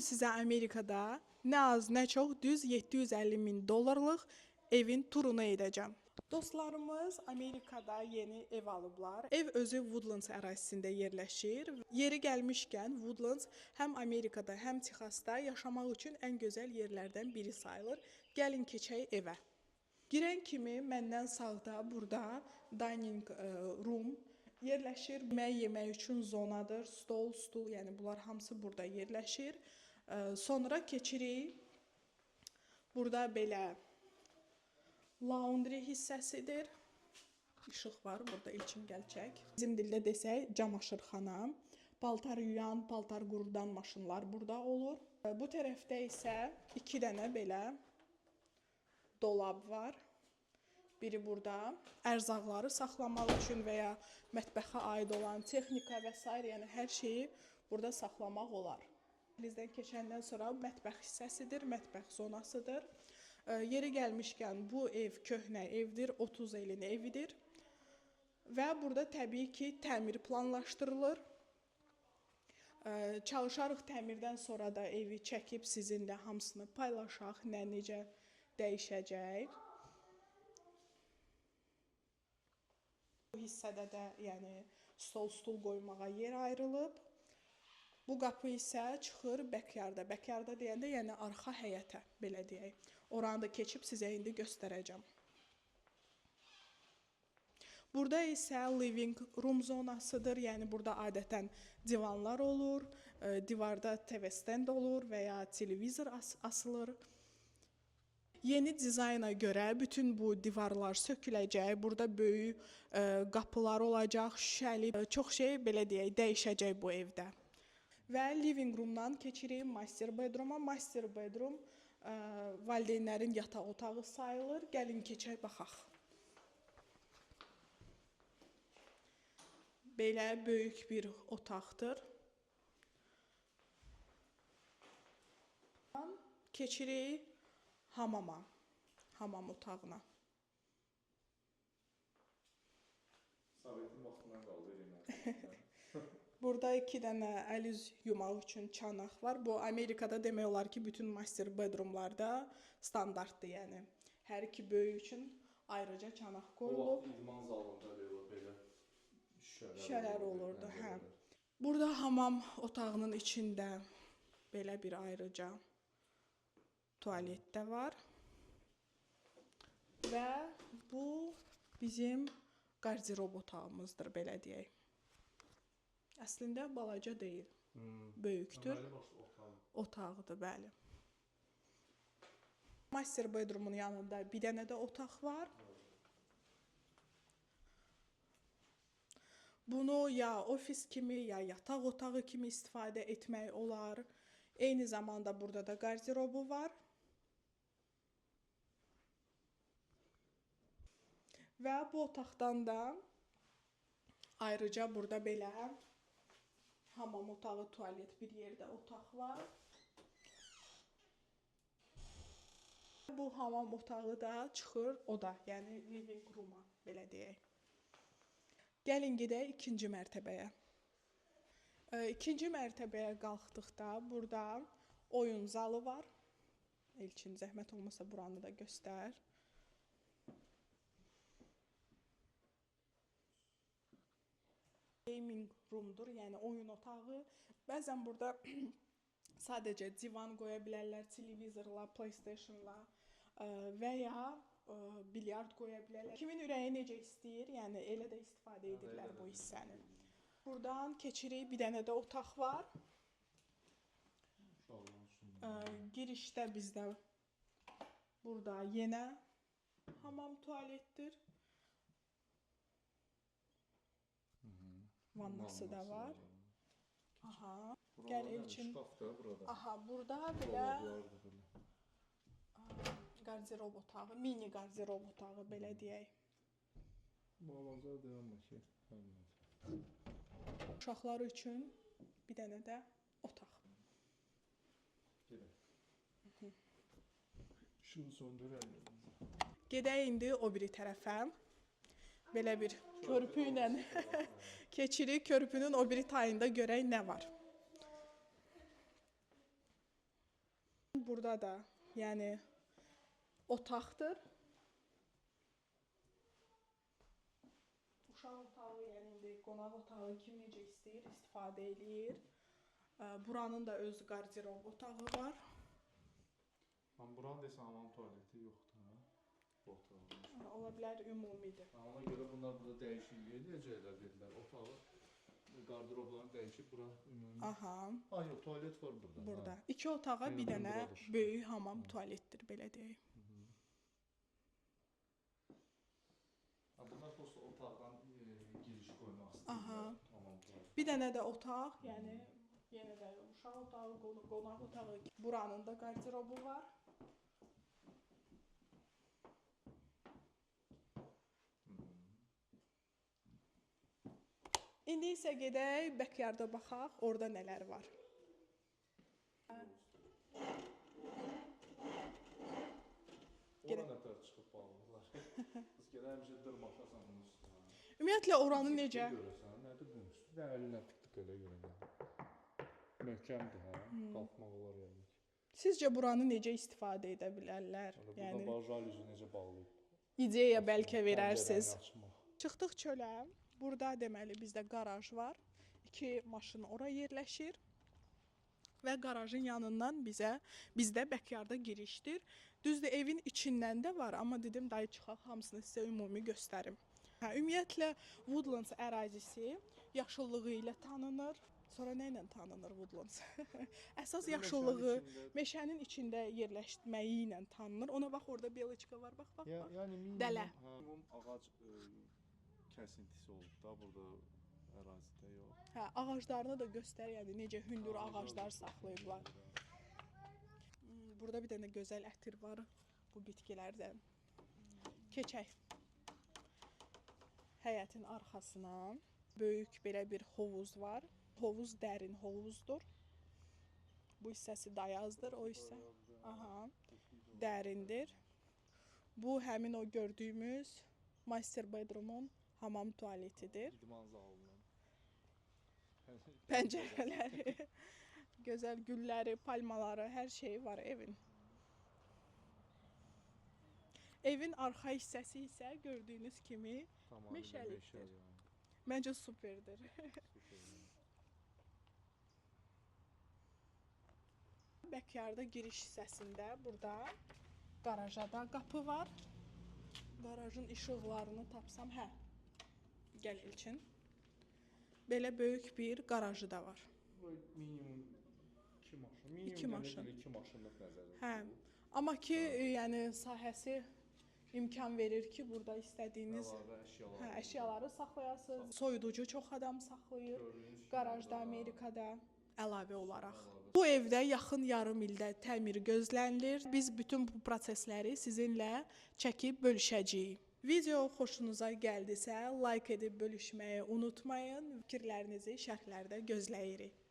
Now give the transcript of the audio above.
sizə Amerikada nə az, nə çox düz 750 min dollarlıq evin turunu edəcəm. Dostlarımız Amerikada yeni ev alıblar. Ev özü Woodlands ərazisində yerləşir. Yeri gəlmişkən Woodlands həm Amerikada, həm Texasda yaşamaq üçün ən gözəl yerlərdən biri sayılır. Gəlin keçək evə. Girən kimi məndən sağda burada dining room yerləşir. Yemək üçün zonadır. Stol, stul, yəni bunlar hamısı burada yerləşir. Sonra keçirik. Burada belə laundry hissəsidir. İşıq var, burada İlkin gəl çək. Bizim dildə desək, camaşırxana. Paltar yuyan, paltar qurudan maşınlar burada olur. Bu tərəfdə isə 2 dənə belə dolab var. Biri burada ərzaqları saxlamaq üçün və ya mətbəxə aid olan texnika və s. yəni hər şeyi burada saxlamaq olar. Bizdən keçəndən sonra mətbəx hissəsidir, mətbəx zonasıdır. Yeri gəlmişkən bu ev köhnə evdir, 30 ilin evidir. Və burada təbii ki, təmir planlaşdırılır. Çalışarıq təmirdən sonra da evi çəkib sizinlə hamısını paylaşaq, nə necə dəyişəcək. Bu hissədə də yəni stol, stul qoymağa yer ayrılıb. Bu qapı isə çıxır backyarda. Backyarda deyəndə yəni arxa həyətə, belə deyək. Oranı da keçib sizə indi göstərəcəm. Burada isə living room zonasıdır. Yəni burada adətən divanlar olur, divarda TV stand olur və ya televizor asılır. Yeni dizayna görə bütün bu divarlar söküləcək. Burada böyük qapılar olacaq, şüşəli, çox şey belə deyək, dəyişəcək bu evdə. Və living roomdan keçirik master bedrooma. Master bedroom valideynlərin yataq otağı sayılır. Gəlin keçək baxaq. Belə böyük bir otaqdır. Keçirik hamama, hamam otağına. Sovetin vaxtından qaldı eləmək. Burada 2 dənə əl üz yumaq üçün çanaq var. Bu Amerikada demək olar ki, bütün master bedroomlarda standartdır, yəni. Hər iki böyük üçün ayrıca çanaq qoyulub. O vaxt idman zalında belə şüşələr olurdu, hə. Burada hamam otağının içində belə bir ayrıca tualet də var. Və bu bizim qardirob otağımızdır, belə deyək. Əslində balaca deyil, böyükdür. Otağıdır, bəli. Master bedroomun yanında bir dənə də otaq var. Bunu ya ofis kimi, ya yataq otağı kimi istifadə etmək olar. Eyni zamanda burada da qardirobu var. Və bu otaqdan da ayrıca burada belə hamam otağı, tualet bir yerdə otaq var. Bu hamam otağı da çıxır oda, yəni living room-a, belə deyək. Gəlin gedək ikinci mərtəbəyə. İkinci mərtəbəyə qalxdıqda burada oyun zalı var. Elçin, zəhmət olmasa buranı da göstər. Gaming roomdur, yəni oyun otağı. Bəzən burada sadəcə divan qoya bilərlər, televizorla, PlayStation-la və ya bilyard qoya bilərlər. Kimin ürəyi necə istəyir, yəni elə də istifadə edirlər bu hissəni. Buradan keçirik, bir dənə də otaq var. Girişdə bizdə burada yenə hamam tualetdir. Vannası da var. Aha. Gəl Elçin. Aha, burada belə qardirob otağı, mini qardirob otağı belə deyək. Balaca deyilmə ki. Uşaqlar üçün bir dənə də otaq. İşığı söndürək. Gedək indi o biri tərəfə. Belə bir körpü ilə keçirik. Körpünün o biri tayında görək nə var. Burada da, yəni otaqdır. Uşaq otağı, yəni indi qonaq otağı kim necə istəyir, istifadə eləyir. Buranın da öz qarderob otağı var. Amma buranın desən hamam tualeti yoxdur, hə? Bu otağın. Ola bilər ümumidir. Ona görə bunlar burada dəyişiklik edəcəklər dedilər. Otağı, qarderoblarını dəyişib bura ümumi. Aha. Ay yox, tualet var burada. Burada. İki otağa bir dənə böyük hamam tualetdir, belə deyək. Bunlar prosta otaqdan giriş qoymaq istəyirlər. Aha. Hamam tualet. Bir dənə də otaq, yəni yenə də uşaq otağı, qonaq otağı. Buranın da qarderobu var. İndi isə gedək backyarda baxaq, orada nələr var. Ora nətər çıxıb bağlıqlar. Biz gələ həmişə dırmaşasan bunun üstünə. Ümumiyyətlə oranı necə? Görəsən, nədir bunun üstü? Də əlinlə tık-tık elə görə. Möhkəmdir, hə? Qalxmaq olar yəni. Sizcə buranı necə istifadə edə bilərlər? Yəni burada jalüzi necə bağlayıb? İdeya bəlkə verərsiniz. Açmaq. Çıxdıq çölə. Burada deməli bizdə qaraj var. 2 maşın ora yerləşir. Və qarajın yanından bizdə backyarda girişdir. Düzdür, evin içindən də var, amma dedim dayı çıxaq hamısını sizə ümumi göstərim. Ümumiyyətlə Woodlands ərazisi yaşıllığı ilə tanınır. Sonra nə ilə tanınır Woodlands? Əsas yaşıllığı meşənin içində yerləşməyi ilə tanınır. Ona bax, orada beloçka var, bax. Yəni Dələ. minimum ağac kəsintisi olub da burada ərazidə yox. Hə, ağaclarını da göstər, yəni necə hündür ağaclar saxlayıblar. Burada bir dənə gözəl ətir var bu bitkilərdən. Keçək. Həyətin arxasına böyük belə bir hovuz var. Hovuz dərin hovuzdur. Bu hissəsi dayazdır, o hissə. Aha. Dərindir. Bu həmin o gördüyümüz master bedroomun hamam tualetidir. İdman zalının. Pəncərələri, gözəl gülləri, palmaları, hər şeyi var evin. Evin arxa hissəsi isə gördüyünüz kimi meşəlikdir. Məncə superdir. Backyarda giriş hissəsində burada qaraja da qapı var. Qarajın işıqlarını tapsam, hə, gəl Elçin. Belə böyük bir qarajı da var. Minimum 2 maşın. İki maşın. 2 maşınlıq nəzərdə. Hə. Amma ki, yəni sahəsi imkan verir ki, burada istədiyiniz əşyaları saxlayasınız. Soyuducu çox adam saxlayır. Qarajda, Amerikada əlavə olaraq. Bu evdə yaxın yarım ildə təmiri gözlənilir. Biz bütün bu prosesləri sizinlə çəkib bölüşəcəyik. Video xoşunuza gəldisə, like edib bölüşməyi unutmayın. Fikirlərinizi şərhlərdə gözləyirik.